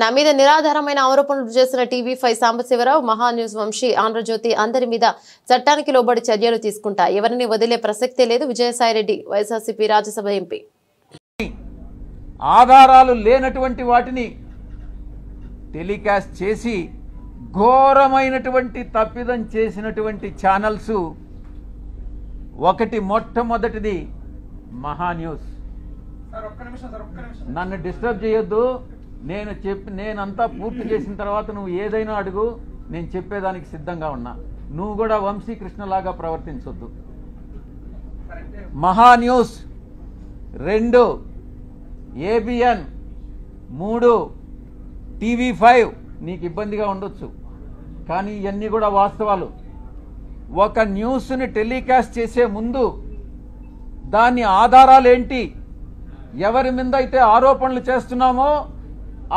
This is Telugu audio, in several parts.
నా మీద నిరాధారమైన ఆరోపణలు చేసిన టీవీ5 సాంబశివరావు, మహాన్యూస్ వంశీ, ఆంధ్రజ్యోతి అందరి మీద చట్టానికి లోబడి చర్యలు తీసుకుంటా. ఎవరిని వదిలే ప్రసక్తే లేదు. విజయసాయిరెడ్డి, వైఎస్ఆర్సీపీ రాజ్యసభ ఎంపీ. ఆధారాలు లేనటువంటి వాటిని టెలికాస్ట్ చేసి ఘోరమైనటువంటి తప్పిదం చేసినటువంటి ఛానల్స్ ఒకటి, మొట్టమొదటిది మహాన్యూస్. నన్ను డిస్టర్బ్ చేయొద్దు. నేనంతా పూర్తి చేసిన తర్వాత నువ్వు ఏదైనా అడుగు, నేను చెప్పేదానికి సిద్ధంగా ఉన్నా. నువ్వు కూడా వంశీకృష్ణలాగా ప్రవర్తించొద్దు. మహాన్యూస్ 2, ABN 3, TV5 నీకు ఇబ్బందిగా ఉండొచ్చు, కానీ ఇవన్నీ కూడా వాస్తవాలు. ఒక న్యూస్ని టెలికాస్ట్ చేసే ముందు దాని ఆధారాలు ఏంటి, ఎవరి మీద అయితే ఆరోపణలు చేస్తున్నామో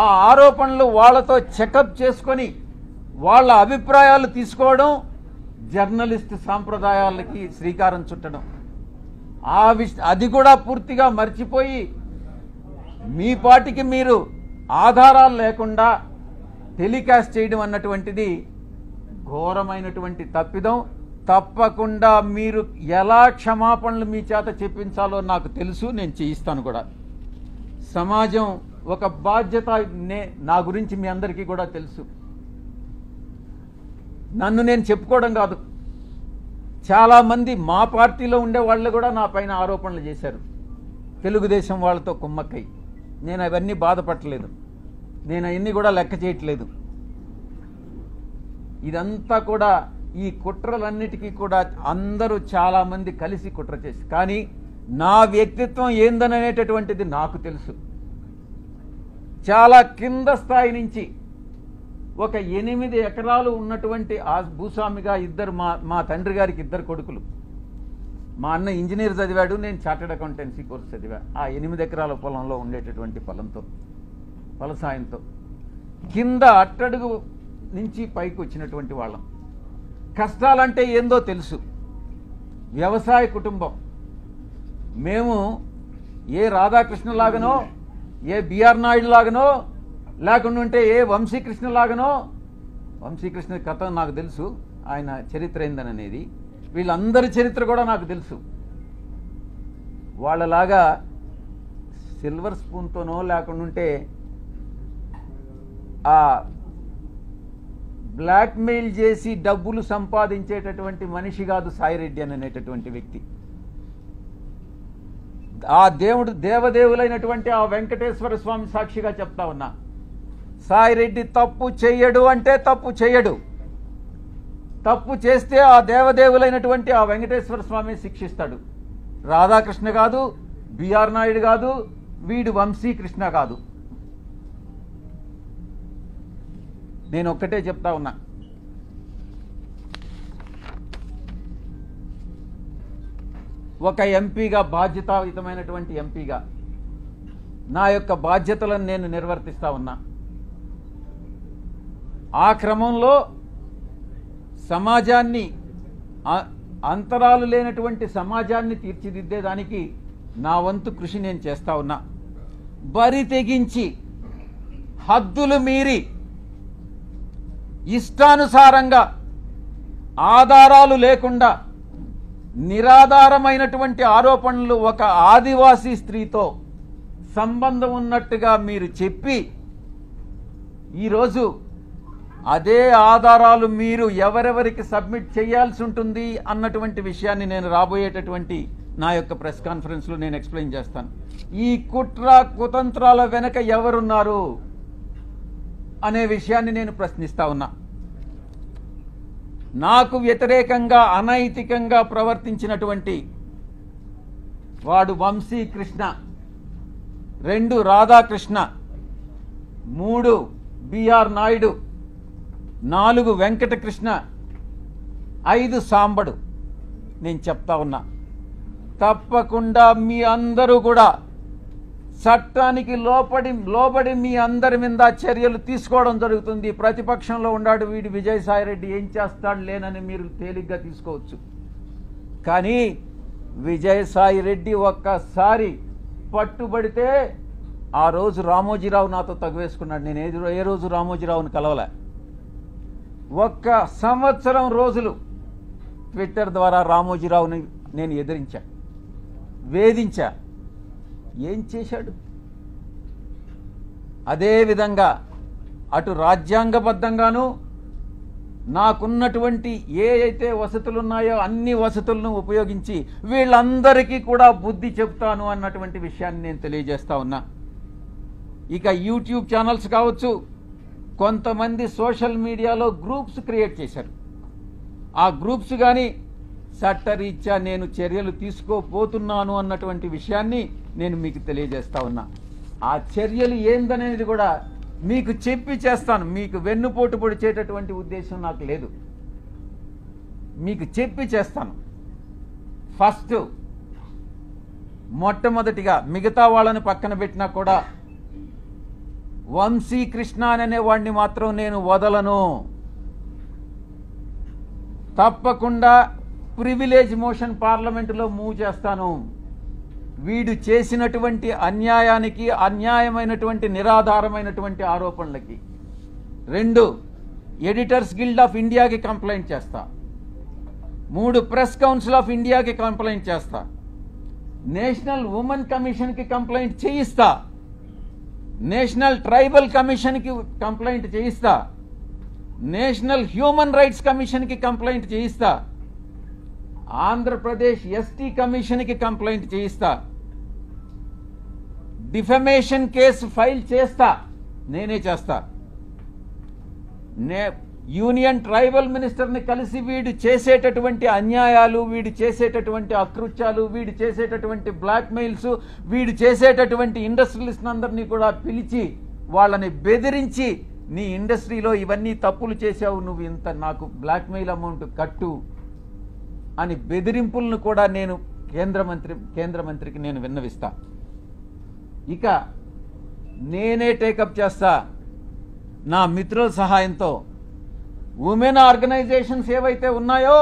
ఆ ఆరోపణలు వాళ్ళతో చెకప్ చేసుకొని వాళ్ళ అభిప్రాయాలు తీసుకోవడం జర్నలిస్ట్ సాంప్రదాయాలకి శ్రీకారం చుట్టడం. అది కూడా పూర్తిగా మర్చిపోయి మీ పాటికి మీరు ఆధారాలు లేకుండా టెలికాస్ట్ చేయడం అన్నటువంటిది ఘోరమైనటువంటి తప్పిదం. తప్పకుండా మీరు ఎలా క్షమాపణలు మీ చేత చెప్పించాలో నాకు తెలుసు, నేను చేయిస్తాను కూడా. సమాజం ఒక బాధ్యత, నా గురించి మీ అందరికీ కూడా తెలుసు. నన్ను నేను చెప్పుకోవడం కాదు, చాలామంది మా పార్టీలో ఉండే వాళ్ళు కూడా నా పైన ఆరోపణలు చేశారు, తెలుగుదేశం వాళ్ళతో కుమ్మక్కై. నేను అవన్నీ బాధపడలేదు, నేను అవన్నీ కూడా లెక్క చేయట్లేదు. ఇదంతా కూడా ఈ కుట్రలన్నిటికీ కూడా అందరూ చాలామంది కలిసి కుట్ర చేసి, కానీ నా వ్యక్తిత్వం ఏందనేటటువంటిది నాకు తెలుసు. చాలా కింద స్థాయి నుంచి ఒక 8 ఎకరాలు ఉన్నటువంటి ఆ భూస్వామిగా మా తండ్రి గారికి 2 కొడుకులు. మా అన్న ఇంజనీర్ చదివాడు, నేను చార్టెడ్ అకౌంటెన్సీ కోర్స్ చదివా. ఆ 8 ఎకరాల పొలంలో ఉండేటటువంటి ఫలసాయంతో కింద అట్టడుగు నుంచి పైకి వచ్చినటువంటి వాళ్ళం. కష్టాలంటే ఏందో తెలుసు. వ్యవసాయ కుటుంబం మేము. ఏ రాధాకృష్ణ లాగనో, ఏ బిఆర్ నాయుడు లాగనో, లేకుండా ఉంటే ఏ వంశీకృష్ణ లాగనో. వంశీకృష్ణ కథ నాకు తెలుసు, ఆయన చరిత్ర ఏందనేది. వీళ్ళందరి చరిత్ర కూడా నాకు తెలుసు. వాళ్ళలాగా సిల్వర్ స్పూన్తోనో లేకుండా ఉంటే ఆ బ్లాక్మెయిల్ చేసి డబ్బులు సంపాదించేటటువంటి మనిషి కాదు సాయిరెడ్డి అనేటటువంటి వ్యక్తి. ఆ దేవదేవులైనటువంటి ఆ వెంకటేశ్వర స్వామి సాక్షిగా చెప్తా ఉన్నా, సాయిరెడ్డి తప్పు చెయ్యడు అంటే తప్పు చెయ్యడు. తప్పు చేస్తే ఆ దేవదేవులైనటువంటి ఆ వెంకటేశ్వర స్వామి శిక్షిస్తాడు. రాధాకృష్ణ కాదు, బిఆర్ నాయుడు కాదు, వీడు వంశీకృష్ణ కాదు. నేను ఒక్కటే చెప్తా ఉన్నా, ఒక ఎంపీగా, బాధ్యతాయుతమైనటువంటి ఎంపీగా నా యొక్క బాధ్యతలను నేను నిర్వర్తిస్తా ఉన్నా. ఆ క్రమంలో సమాజాన్ని, అంతరాలు లేనటువంటి సమాజాన్ని తీర్చిదిద్దేదానికి నా వంతు కృషి నేను చేస్తా ఉన్నా. బరి తెగించి హద్దులు మీరి ఇష్టానుసారంగా ఆధారాలు లేకుండా నిరాధారమైనటువంటి ఆరోపణలు ఒక ఆదివాసీ స్త్రీతో సంబంధం ఉన్నట్టుగా మీరు చెప్పి ఈరోజు అదే ఆధారాలు మీరు ఎవరెవరికి సబ్మిట్ చేయాల్సి ఉంటుంది అన్నటువంటి విషయాన్ని నేను రాబోయేటటువంటి నా యొక్క ప్రెస్ కాన్ఫరెన్స్లో నేను ఎక్స్ప్లెయిన్ చేస్తాను. ఈ కుట్ర కుతంత్రాల వెనక ఎవరున్నారు అనే విషయాన్ని నేను ప్రశ్నిస్తా ఉన్నా. నాకు వ్యతిరేకంగా అనైతికంగా ప్రవర్తించినటువంటి వాడు వంశీకృష్ణ, 2 రాధాకృష్ణ, 3 బిఆర్ నాయుడు, 4 వెంకటకృష్ణ, 5 సాంబడు. నేను చెప్తా ఉన్నా, తప్పకుండా మీ అందరూ కూడా చట్టానికి లోబడి మీ అందరి మీద చర్యలు తీసుకోవడం జరుగుతుంది. ప్రతిపక్షంలో ఉన్నాడు వీడు విజయసాయిరెడ్డి, ఏం చేస్తాడు లేనని మీరు తేలిగ్గా తీసుకోవచ్చు. కానీ విజయసాయిరెడ్డి ఒక్కసారి పట్టుబడితే ఆ రోజు రామోజీరావు నాతో తగువేసుకున్నాడు. నేను ఏ రోజు రామోజీరావుని కలవలే. 1 సంవత్సరం రోజులు ట్విట్టర్ ద్వారా రామోజీరావుని నేను ఎదిరించా, వేధించా. ఏం చేశాడు? అదేవిధంగా అటు రాజ్యాంగబద్ధంగాను నాకున్నటువంటి ఏ అయితే వసతులు ఉన్నాయో అన్ని వసతులను ఉపయోగించి వీళ్ళందరికీ కూడా బుద్ధి చెప్తాను అన్నటువంటి విషయాన్ని నేను తెలియజేస్తా ఉన్నా. ఇక యూట్యూబ్ ఛానల్స్ కావచ్చు, కొంతమంది సోషల్ మీడియాలో గ్రూప్స్ క్రియేట్ చేశారు. ఆ గ్రూప్స్ కానీ చట్టరీత్యా నేను చర్యలు తీసుకోపోతున్నాను అన్నటువంటి విషయాన్ని నేను మీకు తెలియజేస్తా ఉన్నా. ఆ చర్యలు ఏందనేది కూడా మీకు చెప్పి చేస్తాను. మీకు వెన్నుపోటు పొడిచేటటువంటి ఉద్దేశం నాకు లేదు. మీకు చెప్పి చేస్తాను. ఫస్ట్ మొట్టమొదటిగా మిగతా వాళ్ళని పక్కన పెట్టినా కూడా వంశీకృష్ణ అనే వాడిని మాత్రం నేను వదలను. తప్పకుండా ప్రివిలేజ్ మోషన్ పార్లమెంటులో మూవ్ చేస్తాను. వీడు చేసినటువంటి అన్యాయానికి, అన్యాయమైనటువంటి నిరాధారమైనటువంటి ఆరోపణలకి. 2, ఎడిటర్స్ గిల్డ్ ఆఫ్ ఇండియాకి కంప్లైంట్ చేస్తా. 3, ప్రెస్ కౌన్సిల్ ఆఫ్ ఇండియాకి కంప్లైంట్ చేస్తా. నేషనల్ ఉమెన్ కమిషన్కి కంప్లైంట్ చేయిస్తా. నేషనల్ ట్రైబల్ కమిషన్కి కంప్లైంట్ చేయిస్తా. నేషనల్ హ్యూమన్ రైట్స్ కమిషన్కి కంప్లైంట్ చేయిస్తా. ఆంధ్రప్రదేశ్ ఎస్టీ కమిషన్కి కంప్లైంట్ చేయిస్తా. డిఫమేషన్ కేసు ఫైల్ చేస్తా. నేనే చేస్తా. యూనియన్ ట్రైబల్ మినిస్టర్ని కలిసి వీడు చేసేటటువంటి అన్యాయాలు, వీడు చేసేటటువంటి అకృత్యాలు, వీడు చేసేటటువంటి బ్లాక్మెయిల్స్, వీడు చేసేటటువంటి ఇండస్ట్రియలిస్ట్ అందరినీ కూడా పిలిచి వాళ్ళని బెదిరించి, నీ ఇండస్ట్రీలో ఇవన్నీ తప్పులు చేశావు, నువ్వు ఇంత నాకు బ్లాక్మెయిల్ అమౌంట్ కట్టు అని బెదిరింపులను కూడా నేను కేంద్ర మంత్రికి నేను విన్నవిస్తా. ఇక నేనే టేకప్ చేస్తా నా మిత్రుల సహాయంతో. ఉమెన్ ఆర్గనైజేషన్స్ ఏవైతే ఉన్నాయో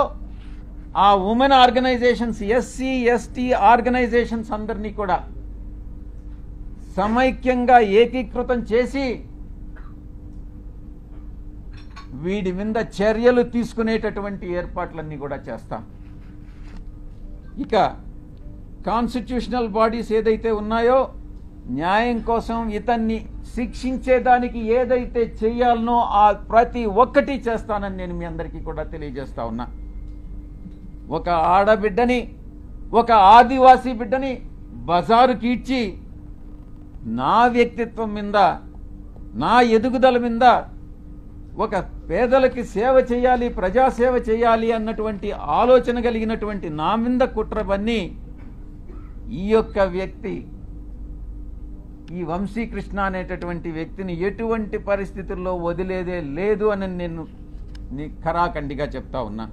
ఆ women organisations, SC ST organisations అందరినీ కూడా సమైక్యంగా ఏకీకృతం చేసి వీడి మీద చర్యలు తీసుకునేటటువంటి ఏర్పాట్లన్నీ కూడా చేస్తాం. ఇక కాన్స్టిట్యూషనల్ బాడీస్ ఏదైతే ఉన్నాయో న్యాయం కోసం ఇతన్ని శిక్షించేదానికి ఏదైతే చేయాలనో ఆ ప్రతి ఒక్కటి చేస్తానని నేను మీ అందరికీ కూడా తెలియజేస్తా ఉన్నా. ఒక ఆడబిడ్డని, ఒక ఆదివాసీ బిడ్డని బజారుకి ఇచ్చి నా వ్యక్తిత్వం మీద, నా ఎదుగుదల మీద, ఒక పేదలకి సేవ చేయాలి, ప్రజాసేవ చేయాలి అన్నటువంటి ఆలోచన కలిగినటువంటి నా మీద కుట్రబన్ని ఈ యొక్క వ్యక్తి, ఈ వంశీకృష్ణ అనేటటువంటి వ్యక్తిని ఎటువంటి పరిస్థితుల్లో వదిలేదే లేదు అని నేను ఖరాఖండిగా చెప్తా ఉన్నా.